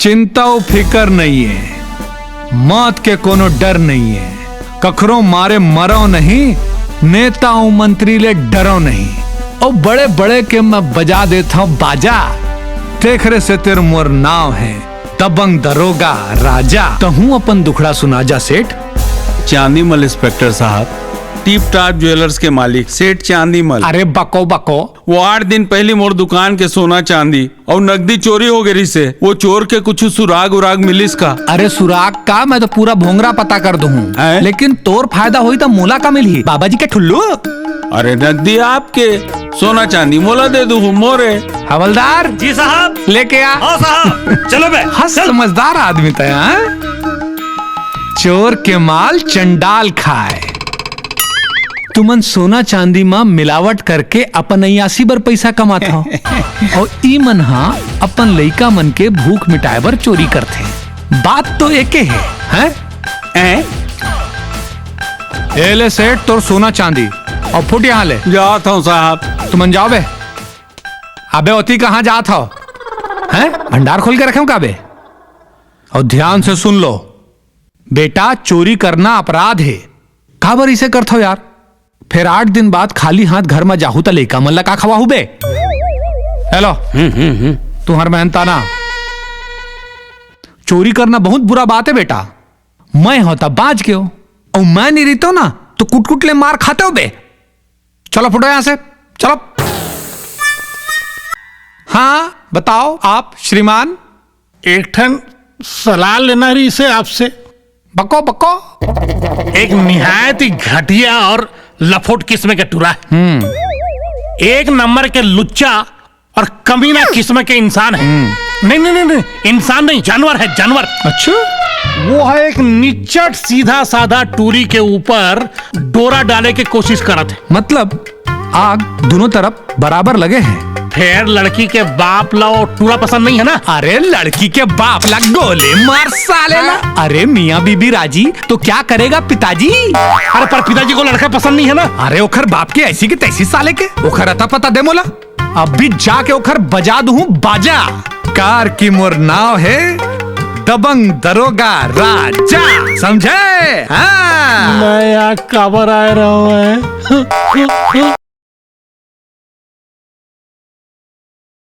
चिंता और फिकर नहीं है, मौत के कोनो डर नहीं है, कखरों मारे मरो नहीं, नेताओं मंत्री ले डरो नहीं। और बड़े बड़े के मैं बजा देता हूँ बाजा, तेखरे से तेरे मोर नाव है दबंग दरोगा राजा। तो हूँ अपन दुखड़ा सुना जा सेठ। चांदीमल इंस्पेक्टर साहब, टिप टाप ज्वेलर्स के मालिक सेठ चांदीमल। अरे बको बको, वो 8 दिन पहले मोर दुकान के सोना चांदी और नकदी चोरी हो गई से वो चोर के कुछ सुराग उराग मिलिस का? अरे सुराग का मैं तो पूरा भोंगरा पता कर दूं, लेकिन तोर फायदा हुई तो मोला का मिली बाबा जी के ठुल्लू। अरे नकदी आपके, सोना चांदी मोला दे दू मोरे। हवलदार जी साहब, लेके आ। हाँ साहब, चलो बे। हाँ समझदार आदमी था। चोर के माल चंडाल खाए। तुमन सोना चांदी में मिलावट करके अपन 89 बर पैसा कमाता हो और ई मन हा अपन लइका मन के भूख मिटाए बर चोरी करते। बात तो एक है, हैं? ए ले सेठ तोर सोना चांदी और फुट यहाँ ले। जाता हूँ साहब। तुमन जाओ बे। अबे ओती कहाँ जात हो? हैं? भंडार खोल के रखे का बे? और ध्यान से सुन लो बेटा, चोरी करना अपराध है। काबर इसे करते हो यार? फिर 8 दिन बाद खाली हाथ घर में जाहू तो लेका मल्ला का खवा बे। हेलो तुम्हार मेहनता ना, चोरी करना बहुत बुरा बात है बेटा। मैं होता बाज के हो और मैं नहीं रहता ना तो कुट कुट ले मार खाते हो बे। चलो फुटो यहां से, चलो। हाँ बताओ आप श्रीमान। एक ठन सलाह लेना रही से आपसे। बको बको। एक निहायत ही घटिया और लफोट किस्म के टुरा है। एक नंबर के लुच्चा और कमीना किस्म के इंसान है। नहीं नहीं नहीं, इंसान नहीं, जानवर है, जानवर। अच्छा, वो है एक निच्चट सीधा साधा टूरी के ऊपर डोरा डाले के कोशिश करत है। मतलब आग दोनों तरफ बराबर लगे हैं। फिर लड़की के बाप ला टूरा पसंद नहीं है ना? अरे लड़की के बाप ला गोले मार साले ला। अरे मियाँ बीबी राजी तो क्या करेगा पिताजी? अरे पर पिताजी को लड़का पसंद नहीं है ना? अरे ओखर बाप के ऐसी के तैसी साले के ओखर अता पता दे मोला। अभी जाके ओखर बजा दूं बाजा। कार की मोर नाव है दबंग दरोगा राजा, समझे? हाँ। मैं यहाँ काबर आ रहा हूँ।